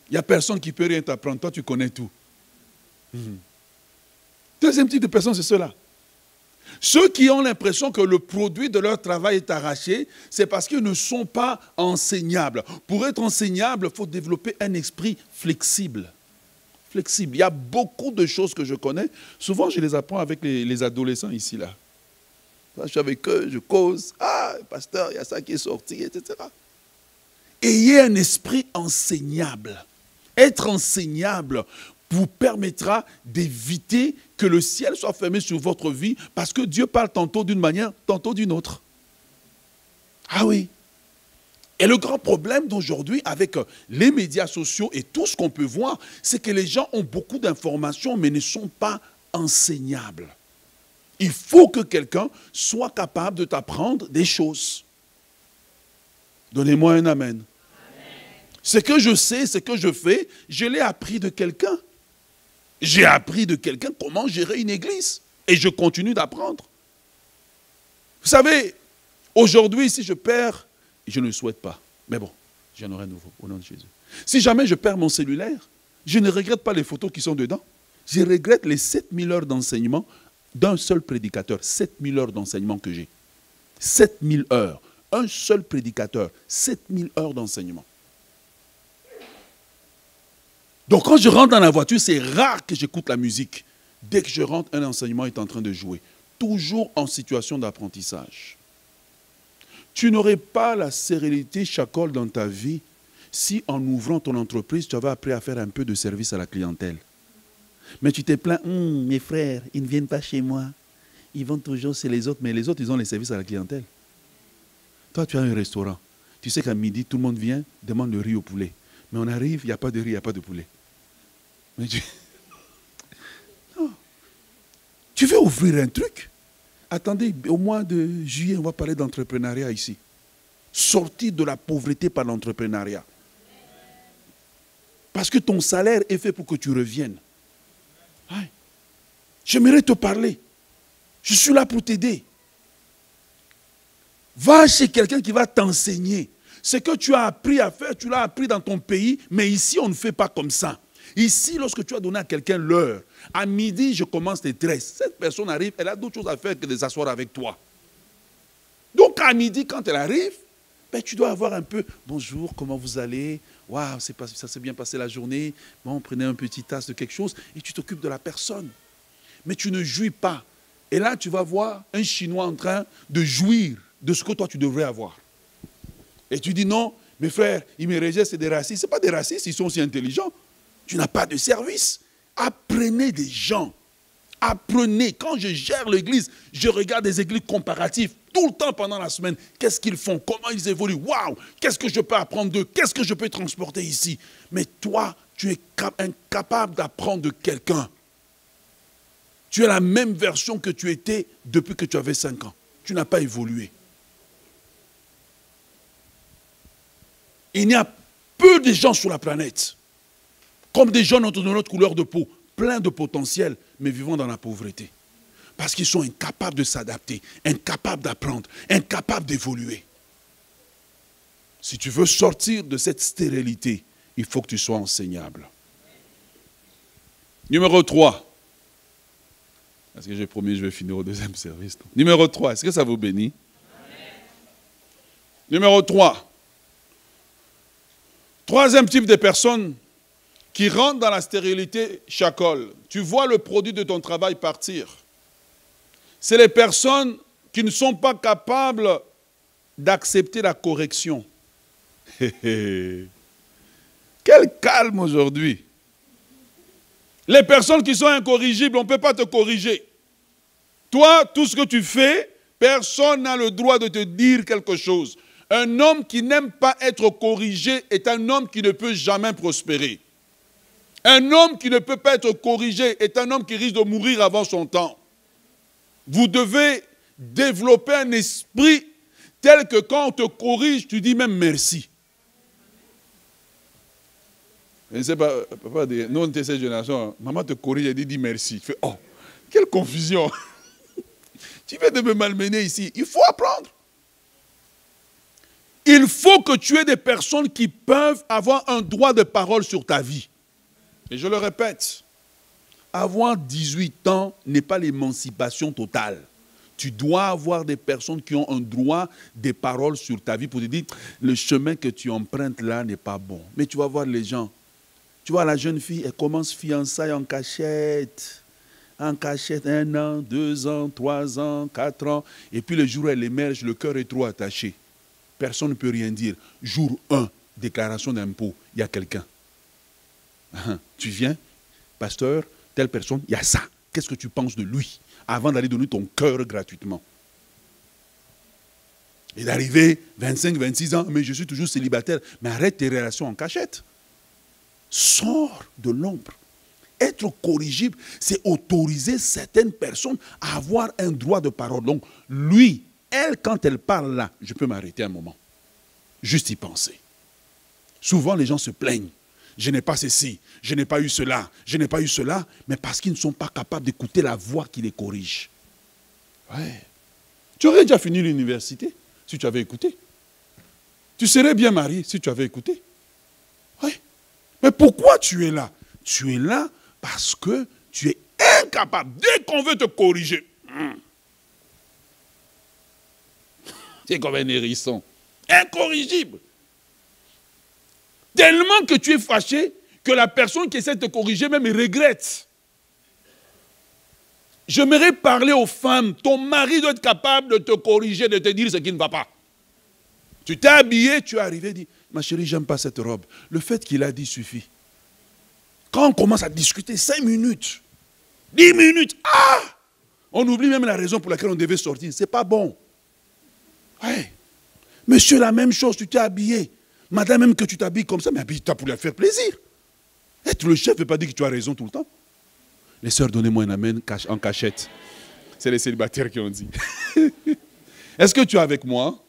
Il n'y a personne qui ne peut rien t'apprendre. Toi, tu connais tout. Deuxième type de personne, c'est ceux-là. Ceux qui ont l'impression que le produit de leur travail est arraché, c'est parce qu'ils ne sont pas enseignables. Pour être enseignable, il faut développer un esprit flexible. Flexible. Il y a beaucoup de choses que je connais. Souvent, je les apprends avec les adolescents ici, là. Je suis avec eux, je cause. Ah, pasteur, il y a ça qui est sorti, etc. Ayez un esprit enseignable. Être enseignable vous permettra d'éviter que le ciel soit fermé sur votre vie parce que Dieu parle tantôt d'une manière, tantôt d'une autre. Ah oui. Et le grand problème d'aujourd'hui avec les médias sociaux et tout ce qu'on peut voir, c'est que les gens ont beaucoup d'informations mais ne sont pas enseignables. Il faut que quelqu'un soit capable de t'apprendre des choses. Donnez-moi un amen. Ce que je sais, ce que je fais, je l'ai appris de quelqu'un. J'ai appris de quelqu'un comment gérer une église. Et je continue d'apprendre. Vous savez, aujourd'hui, si je perds, je ne le souhaite pas. Mais bon, j'en aurai un nouveau, au nom de Jésus. Si jamais je perds mon cellulaire, je ne regrette pas les photos qui sont dedans. Je regrette les 7000 heures d'enseignement d'un seul prédicateur. 7000 heures d'enseignement que j'ai. 7000 heures. Un seul prédicateur. 7000 heures d'enseignement. Donc quand je rentre dans la voiture, c'est rare que j'écoute la musique. Dès que je rentre, un enseignement est en train de jouer. Toujours en situation d'apprentissage. Tu n'aurais pas la sérénité, Chacol, dans ta vie si en ouvrant ton entreprise, tu avais appris à faire un peu de service à la clientèle. Mais tu t'es plaint, mes frères, ils ne viennent pas chez moi. Ils vont toujours chez les autres, mais les autres, ils ont les services à la clientèle. Toi, tu as un restaurant. Tu sais qu'à midi, tout le monde vient, demande le riz au poulet. Mais on arrive, il n'y a pas de riz, il n'y a pas de poulet. Mais non. Tu veux ouvrir un truc? Attendez, au mois de juillet, on va parler d'entrepreneuriat ici. Sortir de la pauvreté par l'entrepreneuriat. Parce que ton salaire est fait pour que tu reviennes. Ouais. J'aimerais te parler. Je suis là pour t'aider. Va chez quelqu'un qui va t'enseigner. Ce que tu as appris à faire, tu l'as appris dans ton pays, mais ici, on ne fait pas comme ça. Ici, lorsque tu as donné à quelqu'un l'heure, à midi, je commence les tresses. Cette personne arrive, elle a d'autres choses à faire que de s'asseoir avec toi. Donc, à midi, quand elle arrive, ben, tu dois avoir un peu, bonjour, comment vous allez? Waouh, ça s'est bien passé la journée. Bon, prenez un petit tasse de quelque chose et tu t'occupes de la personne. Mais tu ne jouis pas. Et là, tu vas voir un Chinois en train de jouir de ce que toi, tu devrais avoir. Et tu dis non, mes frères, ils me rejettent, c'est des racistes. Ce n'est pas des racistes, ils sont aussi intelligents. Tu n'as pas de service. Apprenez des gens. Apprenez. Quand je gère l'église, je regarde des églises comparatives tout le temps pendant la semaine. Qu'est-ce qu'ils font? Comment ils évoluent? Waouh! Qu'est-ce que je peux apprendre d'eux? Qu'est-ce que je peux transporter ici? Mais toi, tu es incapable d'apprendre de quelqu'un. Tu es la même version que tu étais depuis que tu avais 5 ans. Tu n'as pas évolué. Il y a peu de gens sur la planète, comme des gens de notre couleur de peau, pleins de potentiel, mais vivant dans la pauvreté. Parce qu'ils sont incapables de s'adapter, incapables d'apprendre, incapables d'évoluer. Si tu veux sortir de cette stérilité, il faut que tu sois enseignable. Numéro 3. Parce que j'ai promis, je vais finir au deuxième service. Numéro 3, est-ce que ça vous bénit? Amen. Numéro 3. Troisième type de personnes qui rentrent dans la stérilité chacole. Tu vois le produit de ton travail partir. C'est les personnes qui ne sont pas capables d'accepter la correction. Quel calme aujourd'hui. Les personnes qui sont incorrigibles, on ne peut pas te corriger. Toi, tout ce que tu fais, personne n'a le droit de te dire quelque chose. Un homme qui n'aime pas être corrigé est un homme qui ne peut jamais prospérer. Un homme qui ne peut pas être corrigé est un homme qui risque de mourir avant son temps. Vous devez développer un esprit tel que quand on te corrige, tu dis même merci. Je ne sais pas, papa, nous on était cette génération, maman te corrige et dit merci. Tu fais, oh, quelle confusion. Tu viens de me malmener ici. Il faut apprendre. Il faut que tu aies des personnes qui peuvent avoir un droit de parole sur ta vie. Et je le répète, avoir 18 ans n'est pas l'émancipation totale. Tu dois avoir des personnes qui ont un droit de parole sur ta vie pour te dire, le chemin que tu empruntes là n'est pas bon. Mais tu vas voir les gens. Tu vois, la jeune fille, elle commence fiançailles en cachette. En cachette, 1 an, 2 ans, 3 ans, 4 ans. Et puis le jour où elle émerge, le cœur est trop attaché. Personne ne peut rien dire. Jour 1, déclaration d'impôt, il y a quelqu'un. Tu viens, pasteur, telle personne, il y a ça. Qu'est-ce que tu penses de lui? Avant d'aller donner ton cœur gratuitement. Et d'arriver, 25, 26 ans, mais je suis toujours célibataire. Mais arrête tes relations en cachette. Sors de l'ombre. Être corrigible, c'est autoriser certaines personnes à avoir un droit de parole. Donc, lui, elle, quand elle parle là, je peux m'arrêter un moment. Juste y penser. Souvent, les gens se plaignent. Je n'ai pas ceci, je n'ai pas eu cela, je n'ai pas eu cela, mais parce qu'ils ne sont pas capables d'écouter la voix qui les corrige. Ouais. Tu aurais déjà fini l'université si tu avais écouté. Tu serais bien marié si tu avais écouté. Ouais. Mais pourquoi tu es là? Tu es là parce que tu es incapable. Dès qu'on veut te corriger, c'est comme un hérisson. Incorrigible. Tellement que tu es fâché que la personne qui essaie de te corriger même regrette. J'aimerais parler aux femmes. Ton mari doit être capable de te corriger, de te dire ce qui ne va pas. Tu t'es habillé, tu es arrivé et dis, ma chérie, j'aime pas cette robe. Le fait qu'il a dit suffit. Quand on commence à discuter 5 minutes, 10 minutes, on oublie même la raison pour laquelle on devait sortir. C'est pas bon. Ouais. Monsieur, la même chose, tu t'es habillé. Madame, même que tu t'habilles comme ça, mais habille-toi pour lui faire plaisir. Être le chef ne veut pas dire que tu as raison tout le temps. Les sœurs, donnez-moi un amen en cachette. C'est les célibataires qui ont dit. Est-ce que tu es avec moi?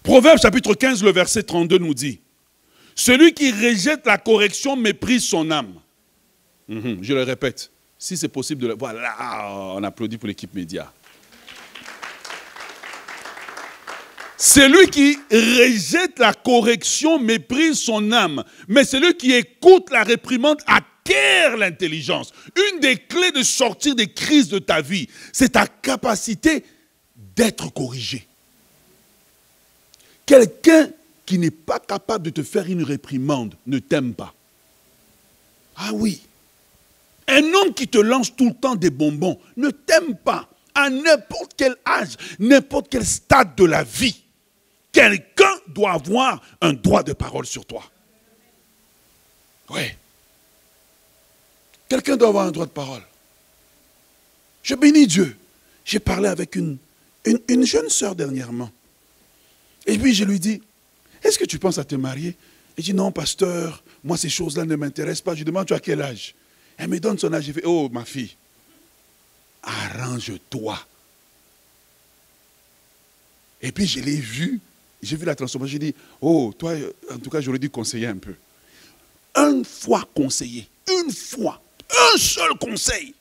Proverbe chapitre 15, le verset 32 nous dit, celui qui rejette la correction méprise son âme. Je le répète, si c'est possible de le... Voilà, on applaudit pour l'équipe média. Celui qui rejette la correction méprise son âme, mais celui qui écoute la réprimande acquiert l'intelligence. Une des clés de sortir des crises de ta vie, c'est ta capacité d'être corrigé. Quelqu'un qui n'est pas capable de te faire une réprimande ne t'aime pas. Ah oui. Un homme qui te lance tout le temps des bonbons ne t'aime pas. À n'importe quel âge, n'importe quel stade de la vie, quelqu'un doit avoir un droit de parole sur toi. Oui. Quelqu'un doit avoir un droit de parole. Je bénis Dieu. J'ai parlé avec une jeune sœur dernièrement. Et puis je lui dis, est-ce que tu penses à te marier? Elle dit, non, pasteur, moi ces choses-là ne m'intéressent pas. Je lui demande, tu as quel âge? Elle me donne son âge. Je fais, oh ma fille, arrange-toi. Et puis je l'ai vu, j'ai vu la transformation. J'ai dit, oh, toi, en tout cas, j'aurais dû conseiller un peu. Une fois conseillé, une fois, un seul conseil.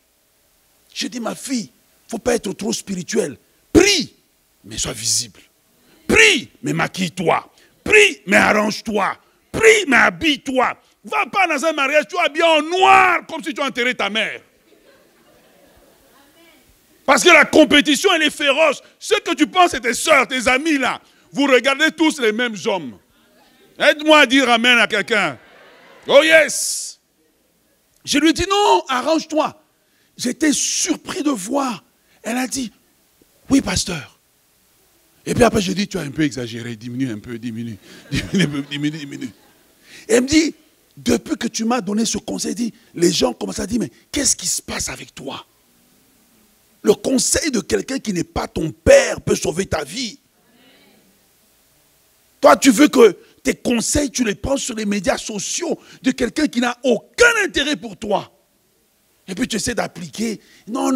J'ai dit, ma fille, il ne faut pas être trop spirituel. Prie, mais sois visible. Prie, mais maquille-toi. Prie, mais arrange-toi. Prie, mais habille-toi. Va pas dans un mariage, tu es habillé en noir, comme si tu enterrais ta mère. Parce que la compétition, elle est féroce. Ce que tu penses, c'est tes soeurs, tes amis, là. Vous regardez tous les mêmes hommes. Aide-moi à dire amen à quelqu'un. Oh yes. Je lui ai dit, non, arrange-toi. J'étais surpris de voir. Elle a dit, oui, pasteur. Et puis après, j'ai dit, tu as un peu exagéré. Diminue un peu, diminue. Diminue. Et elle me dit, depuis que tu m'as donné ce conseil, les gens commencent à dire, mais qu'est-ce qui se passe avec toi? Le conseil de quelqu'un qui n'est pas ton père peut sauver ta vie. Toi, tu veux que tes conseils, tu les prends sur les médias sociaux de quelqu'un qui n'a aucun intérêt pour toi. Et puis tu essaies d'appliquer. Non.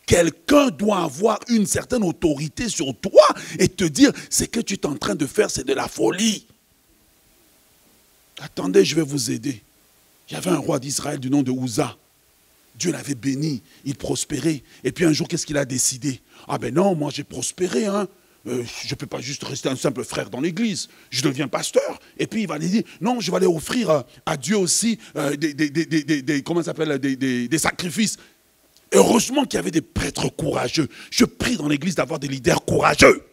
Quelqu'un doit avoir une certaine autorité sur toi et te dire, ce que tu es en train de faire, c'est de la folie. Attendez, je vais vous aider. Il y avait un roi d'Israël du nom de Uza. Dieu l'avait béni, il prospérait. Et puis un jour, qu'est-ce qu'il a décidé? Ah ben non, moi j'ai prospéré, hein. Je ne peux pas juste rester un simple frère dans l'église. Je deviens pasteur. Et puis il va aller dire, non, je vais aller offrir à Dieu aussi des sacrifices. Heureusement qu'il y avait des prêtres courageux. Je prie dans l'église d'avoir des leaders courageux.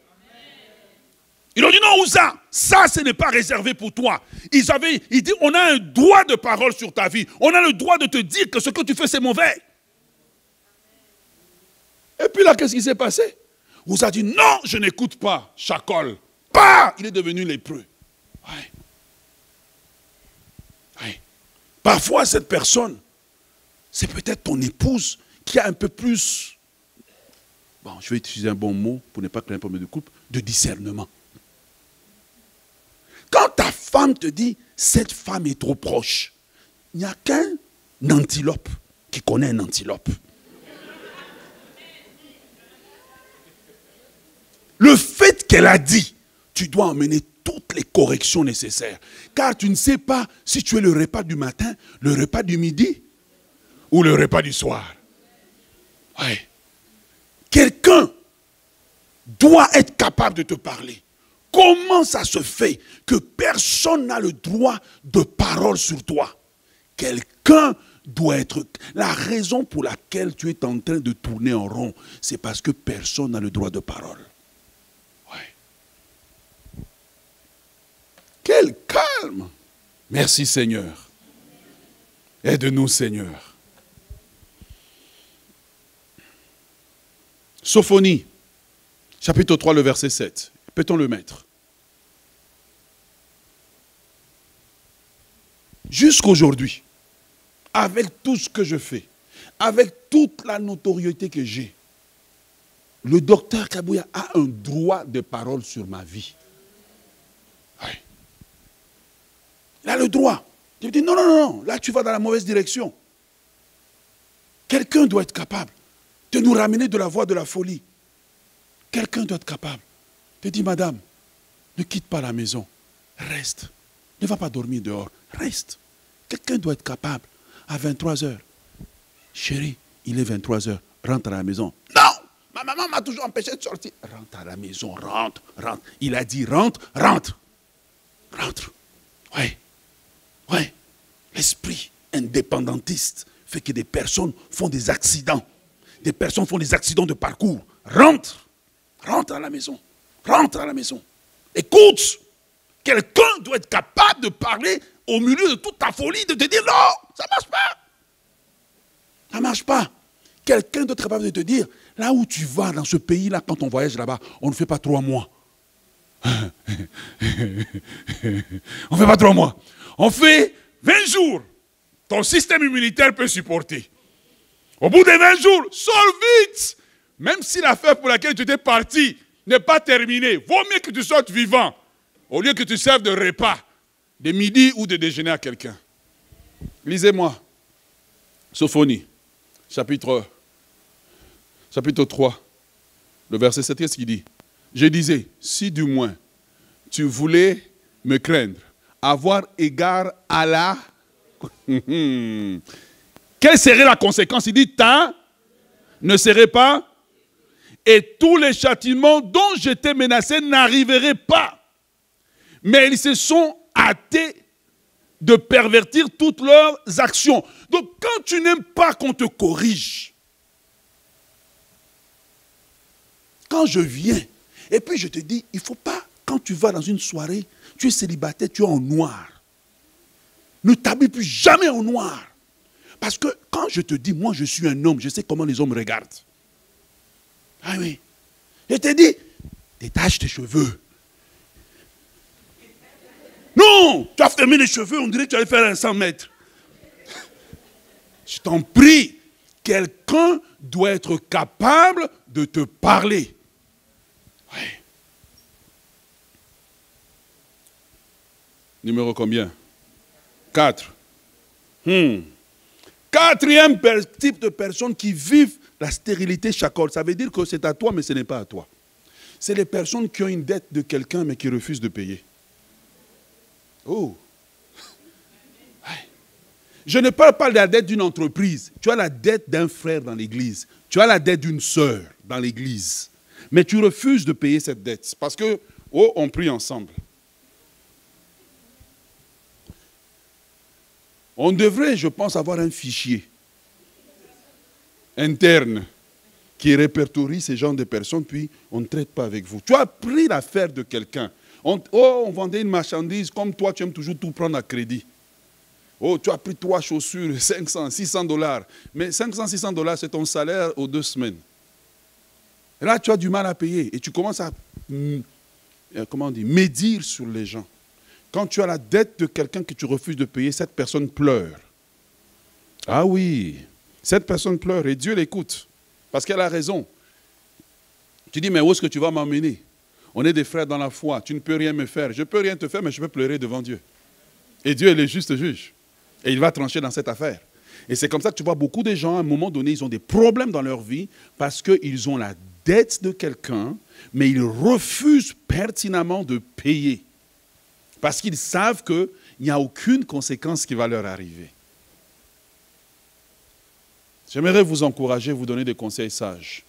Ils ont dit, non, Uza, ça, ce n'est pas réservé pour toi. Il dit, on a un droit de parole sur ta vie. On a le droit de te dire que ce que tu fais, c'est mauvais. Et puis là, qu'est-ce qui s'est passé? Uza a dit, non, je n'écoute pas. Chacol. Bah, il est devenu lépreux. Ouais. Parfois, cette personne, c'est peut-être ton épouse qui a un peu plus, bon, je vais utiliser un bon mot pour ne pas créer un problème de couple, de discernement. Quand ta femme te dit, cette femme est trop proche, il n'y a qu'un antilope qui connaît un antilope. Le fait qu'elle a dit, tu dois emmener toutes les corrections nécessaires. Car tu ne sais pas si tu es le repas du matin, le repas du midi ou le repas du soir. Ouais. Quelqu'un doit être capable de te parler. Comment ça se fait que personne n'a le droit de parole sur toi? Quelqu'un doit être... La raison pour laquelle tu es en train de tourner en rond, c'est parce que personne n'a le droit de parole. Ouais. Quel calme! Merci Seigneur. Aide-nous Seigneur. Sophonie, chapitre 3, le verset 7. Peut-on le mettre? Jusqu'aujourd'hui, avec tout ce que je fais, avec toute la notoriété que j'ai, le docteur Kabouya a un droit de parole sur ma vie. Oui. Il a le droit. Je dis non, là tu vas dans la mauvaise direction. Quelqu'un doit être capable de nous ramener de la voie de la folie. Quelqu'un doit être capable. Je dis, madame, ne quitte pas la maison. Reste. Ne va pas dormir dehors. Reste. Quelqu'un doit être capable. À 23h. Chérie, il est 23h. Rentre à la maison. Non, ma maman maman m'a toujours empêché de sortir. Rentre à la maison, rentre, rentre. Il a dit rentre, rentre. Rentre. Ouais. Ouais. L'esprit indépendantiste fait que des personnes font des accidents. Des personnes font des accidents de parcours. Rentre. Rentre à la maison. Rentre à la maison. Écoute. Quelqu'un doit être capable de parler au milieu de toute ta folie, de te dire non, ça ne marche pas. Ça ne marche pas. Quelqu'un doit être capable de te dire, là où tu vas dans ce pays-là, quand on voyage là-bas, on ne fait pas 3 mois. On ne fait pas 3 mois. On fait 20 jours. Ton système immunitaire peut supporter. Au bout des 20 jours, sors vite. Même si l'affaire pour laquelle tu étais parti n'est pas terminée, vaut mieux que tu sortes vivant, au lieu que tu serves de repas, de midi ou de déjeuner à quelqu'un. Lisez-moi. Sophonie, chapitre 3, le verset 7, qu'est-ce qu'il dit? Je disais, si du moins tu voulais me craindre, avoir égard à la... Quelle serait la conséquence? Il dit, ta ne serait pas, et tous les châtiments dont j'étais menacé n'arriveraient pas. Mais ils se sont hâtés de pervertir toutes leurs actions. Donc quand tu n'aimes pas qu'on te corrige, quand je viens, et puis je te dis, il ne faut pas, quand tu vas dans une soirée, tu es célibataire, tu es en noir. Ne t'habille plus jamais en noir. Parce que quand je te dis, moi je suis un homme, je sais comment les hommes regardent. Ah oui. Je te dis, détache tes cheveux. Non, tu as fermé les cheveux, on dirait que tu allais faire un 100 mètres. Je t'en prie, quelqu'un doit être capable de te parler. Oui. Numéro combien? 4. Quatrième type de personnes qui vivent la stérilité chacole. Ça veut dire que c'est à toi, mais ce n'est pas à toi. C'est les personnes qui ont une dette de quelqu'un, mais qui refusent de payer. Oh. Je ne parle pas de la dette d'une entreprise. Tu as la dette d'un frère dans l'église. Tu as la dette d'une sœur dans l'église. Mais tu refuses de payer cette dette. Parce que, oh, on prie ensemble. On devrait, je pense, avoir un fichier interne qui répertorie ces genres de personnes, puis on ne traite pas avec vous. Tu as pris l'affaire de quelqu'un. On vendait une marchandise, comme toi, tu aimes toujours tout prendre à crédit. Oh, tu as pris 3 chaussures, 500, 600 $. Mais 500, 600 $, c'est ton salaire aux 2 semaines. Et là, tu as du mal à payer. Et tu commences à, médire sur les gens. Quand tu as la dette de quelqu'un que tu refuses de payer, cette personne pleure. Ah oui, cette personne pleure et Dieu l'écoute. Parce qu'elle a raison. Tu dis, mais où est-ce que tu vas m'emmener? On est des frères dans la foi, tu ne peux rien me faire. Je ne peux rien te faire, mais je peux pleurer devant Dieu. Et Dieu est le juste juge. Et il va trancher dans cette affaire. Et c'est comme ça que tu vois beaucoup de gens, à un moment donné, ils ont des problèmes dans leur vie parce qu'ils ont la dette de quelqu'un, mais ils refusent pertinemment de payer. Parce qu'ils savent qu'il n'y a aucune conséquence qui va leur arriver. J'aimerais vous encourager, vous donner des conseils sages.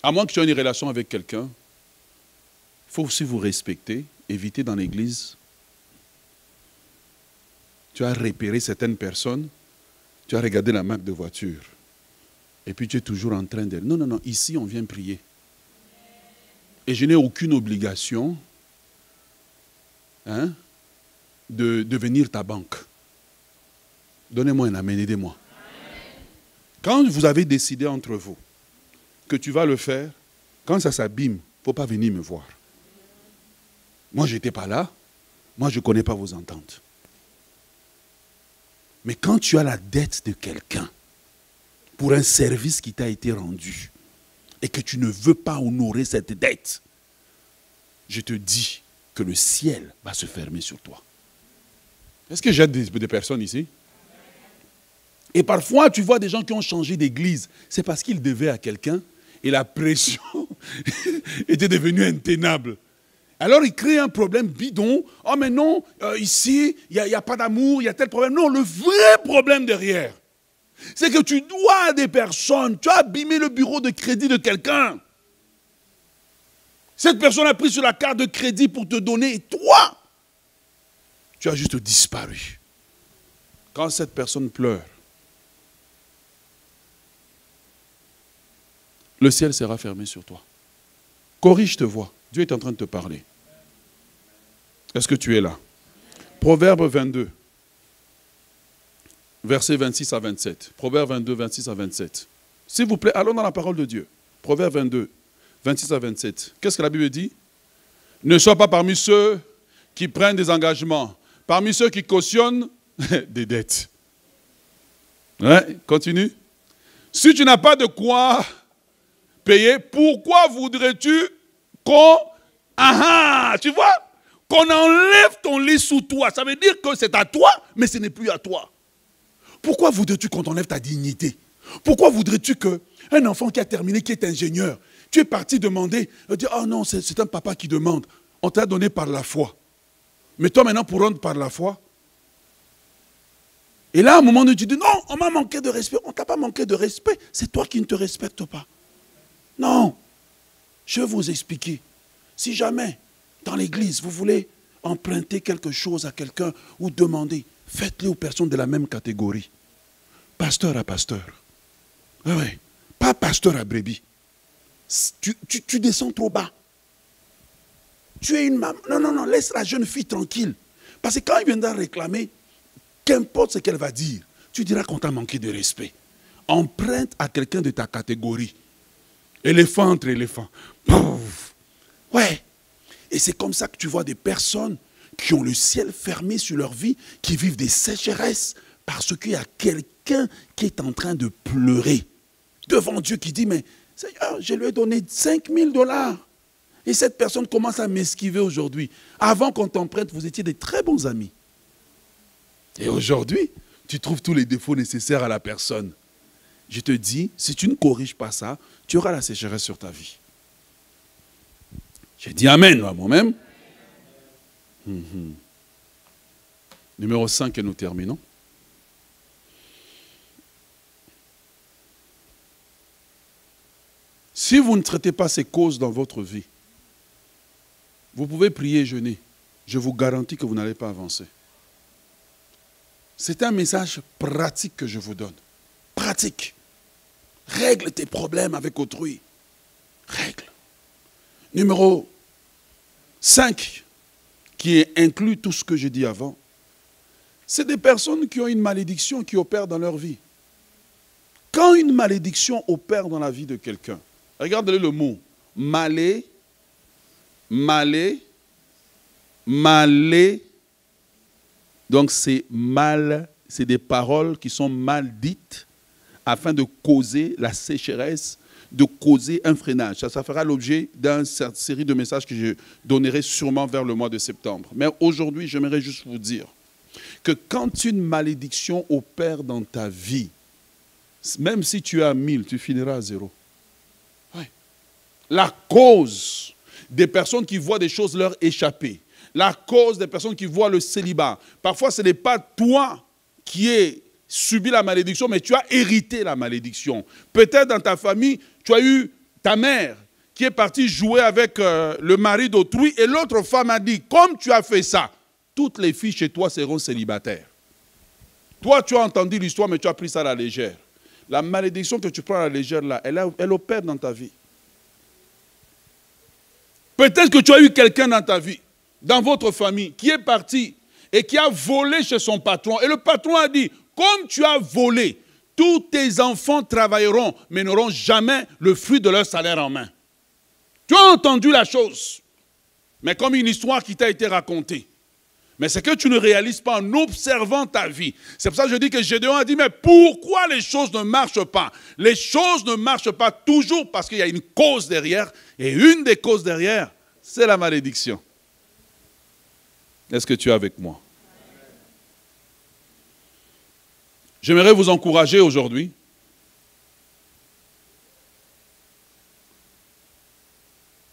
À moins que tu aies une relation avec quelqu'un, il faut aussi vous respecter, éviter dans l'église. Tu as repéré certaines personnes, tu as regardé la marque de voiture, et puis tu es toujours en train de dire, non, non, non, ici on vient prier. Et je n'ai aucune obligation de devenir ta banque. Donnez-moi un amen, aidez-moi. Quand vous avez décidé entre vous que tu vas le faire, quand ça s'abîme, il ne faut pas venir me voir. Moi, je n'étais pas là. Moi, je ne connais pas vos ententes. Mais quand tu as la dette de quelqu'un pour un service qui t'a été rendu et que tu ne veux pas honorer cette dette, je te dis que le ciel va se fermer sur toi. Est-ce que j'ai des personnes ici? Et parfois, tu vois des gens qui ont changé d'église. C'est parce qu'ils devaient à quelqu'un et la pression était devenue intenable. Alors, ils créent un problème bidon. Oh, mais non, ici, il n'y a pas d'amour, il y a tel problème. Non, le vrai problème derrière, C'est que tu dois à des personnes. Tu as abîmé le bureau de crédit de quelqu'un. Cette personne a pris sur la carte de crédit pour te donner. Et toi, tu as juste disparu. Quand cette personne pleure, le ciel sera fermé sur toi. Corrige tes voix. Dieu est en train de te parler. Est-ce que tu es là? Proverbe 22, versets 26 à 27. Proverbe 22, 26 à 27. S'il vous plaît, allons dans la parole de Dieu. Proverbe 22, 26 à 27. Qu'est-ce que la Bible dit? Ne sois pas parmi ceux qui prennent des engagements, parmi ceux qui cautionnent des dettes. Ouais, continue. Si tu n'as pas de quoi payer, pourquoi voudrais-tu qu'on... tu vois? Qu'on enlève ton lit sous toi. Ça veut dire que c'est à toi, mais ce n'est plus à toi. Pourquoi voudrais-tu qu'on t'enlève ta dignité? Pourquoi voudrais-tu qu'un enfant qui a terminé, qui est ingénieur, tu es parti demander, dire, oh non, c'est un papa qui demande. On t'a donné par la foi. Mais toi maintenant, pour rendre par la foi. Et là, à un moment donné, tu dis, non, on m'a manqué de respect. On ne t'a pas manqué de respect. C'est toi qui ne te respectes pas. Non. Je vais vous expliquer. Si jamais, dans l'église, vous voulez emprunter quelque chose à quelqu'un ou demander, faites-le aux personnes de la même catégorie. Pasteur à pasteur. Oui. Pas pasteur à brebis. Tu descends trop bas. Tu es une maman. Non, laisse la jeune fille tranquille. Parce que quand il viendra réclamer, qu'importe ce qu'elle va dire, tu diras qu'on t'a manqué de respect. Emprunte à quelqu'un de ta catégorie. Éléphant entre éléphants. Pouf. Ouais. Et c'est comme ça que tu vois des personnes qui ont le ciel fermé sur leur vie, qui vivent des sécheresses, parce qu'il y a quelqu'un qui est en train de pleurer devant Dieu, qui dit, mais Seigneur, je lui ai donné 5 000 $. Et cette personne commence à m'esquiver aujourd'hui. Avant qu'on t'emprunte, vous étiez des très bons amis. Et aujourd'hui, tu trouves tous les défauts nécessaires à la personne. Je te dis, si tu ne corriges pas ça, tu auras la sécheresse sur ta vie. J'ai dit amen à moi-même. Numéro 5 et nous terminons. Si vous ne traitez pas ces causes dans votre vie, vous pouvez prier et jeûner. Je vous garantis que vous n'allez pas avancer. C'est un message pratique que je vous donne. Pratique. Règle tes problèmes avec autrui. Règle. Numéro 5, qui inclut tout ce que j'ai dit avant, c'est des personnes qui ont une malédiction qui opère dans leur vie. Quand une malédiction opère dans la vie de quelqu'un, regardez le mot, malé, donc c'est mal, c'est des paroles qui sont mal dites afin de causer la sécheresse, de causer un freinage. Ça fera l'objet d'une série de messages que je donnerai sûrement vers le mois de septembre. Mais aujourd'hui, j'aimerais juste vous dire que quand une malédiction opère dans ta vie, même si tu as 1000, tu finiras à 0. Ouais. La cause des personnes qui voient des choses leur échapper, la cause des personnes qui voient le célibat, parfois ce n'est pas toi qui es subi la malédiction, mais tu as hérité la malédiction. Peut-être dans ta famille, tu as eu ta mère qui est partie jouer avec le mari d'autrui et l'autre femme a dit, comme tu as fait ça, toutes les filles chez toi seront célibataires. Toi, tu as entendu l'histoire, mais tu as pris ça à la légère. La malédiction que tu prends à la légère, là, elle opère dans ta vie. Peut-être que tu as eu quelqu'un dans ta vie, dans votre famille, qui est parti et qui a volé chez son patron. Et le patron a dit, comme tu as volé, tous tes enfants travailleront, mais n'auront jamais le fruit de leur salaire en main. Tu as entendu la chose, mais comme une histoire qui t'a été racontée. Mais c'est que tu ne réalises pas en observant ta vie. C'est pour ça que je dis que Gédéon a dit, mais pourquoi les choses ne marchent pas? Les choses ne marchent pas toujours parce qu'il y a une cause derrière. Et une des causes derrière, c'est la malédiction. Est-ce que tu es avec moi? J'aimerais vous encourager aujourd'hui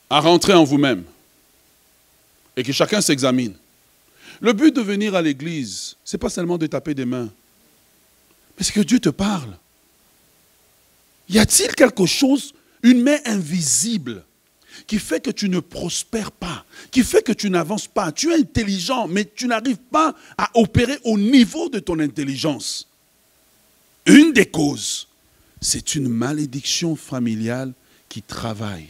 à rentrer en vous-même et que chacun s'examine. Le but de venir à l'église, ce n'est pas seulement de taper des mains, Est-ce que Dieu te parle? Y a-t-il quelque chose, une main invisible, qui fait que tu ne prospères pas, qui fait que tu n'avances pas? Tu es intelligent, mais tu n'arrives pas à opérer au niveau de ton intelligence. Une des causes, c'est une malédiction familiale qui travaille.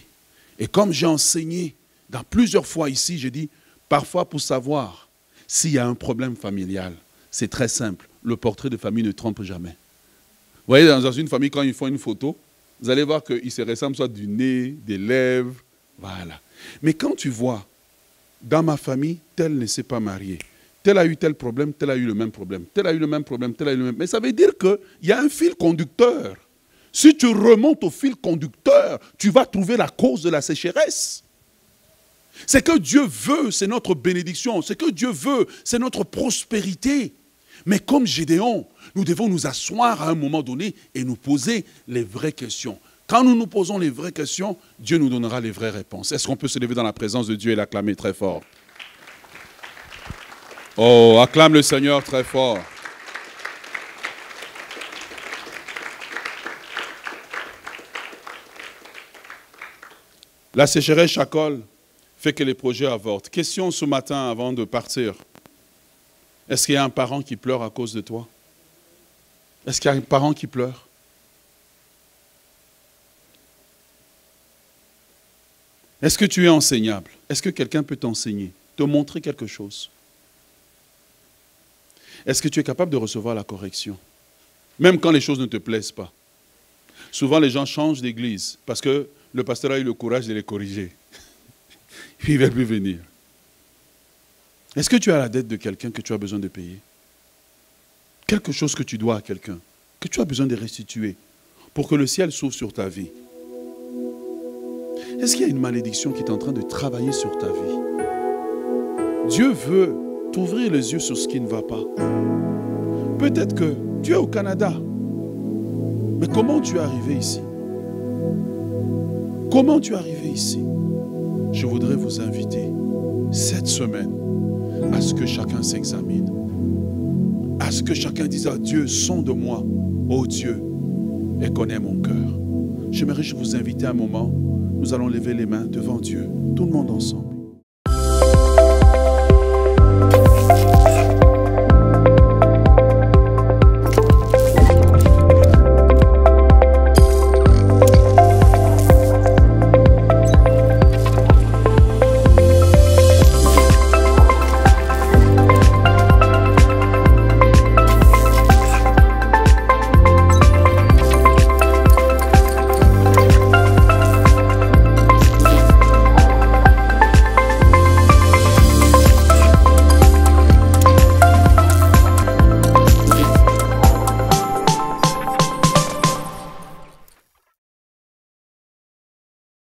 Et comme j'ai enseigné dans plusieurs fois ici, j'ai dit, parfois pour savoir s'il y a un problème familial, c'est très simple. Le portrait de famille ne trompe jamais. Vous voyez, dans une famille, quand ils font une photo, vous allez voir qu'ils se ressemblent soit du nez, des lèvres, voilà. Mais quand tu vois, dans ma famille, tel ne s'est pas marié, tel a eu tel problème, tel a eu le même problème, tel a eu le même problème, tel a eu le même... Mais ça veut dire qu'il y a un fil conducteur. Si tu remontes au fil conducteur, tu vas trouver la cause de la sécheresse. C'est que Dieu veut, c'est notre bénédiction. C'est que Dieu veut, c'est notre prospérité. Mais comme Gédéon, nous devons nous asseoir à un moment donné et nous poser les vraies questions. Quand nous nous posons les vraies questions, Dieu nous donnera les vraies réponses. Est-ce qu'on peut se lever dans la présence de Dieu et l'acclamer très fort? Oh, acclame le Seigneur très fort. La sécheresse chacole fait que les projets avortent. Question ce matin avant de partir. Est-ce qu'il y a un parent qui pleure à cause de toi? Est-ce qu'il y a un parent qui pleure? Est-ce que tu es enseignable? Est-ce que quelqu'un peut t'enseigner, te montrer quelque chose? Est-ce que tu es capable de recevoir la correction? Même quand les choses ne te plaisent pas. Souvent, les gens changent d'église parce que le pasteur a eu le courage de les corriger. Puis ils ne veulent plus venir. Est-ce que tu as la dette de quelqu'un que tu as besoin de payer? Quelque chose que tu dois à quelqu'un, que tu as besoin de restituer pour que le ciel s'ouvre sur ta vie. Est-ce qu'il y a une malédiction qui est en train de travailler sur ta vie? Dieu veut t'ouvrir les yeux sur ce qui ne va pas. Peut-être que tu es au Canada. Mais comment tu es arrivé ici? Comment tu es arrivé ici? Je voudrais vous inviter cette semaine à ce que chacun s'examine. À ce que chacun dise à Dieu, sonde-moi, ô Dieu, et connais mon cœur. J'aimerais vous inviter un moment. Nous allons lever les mains devant Dieu, tout le monde ensemble.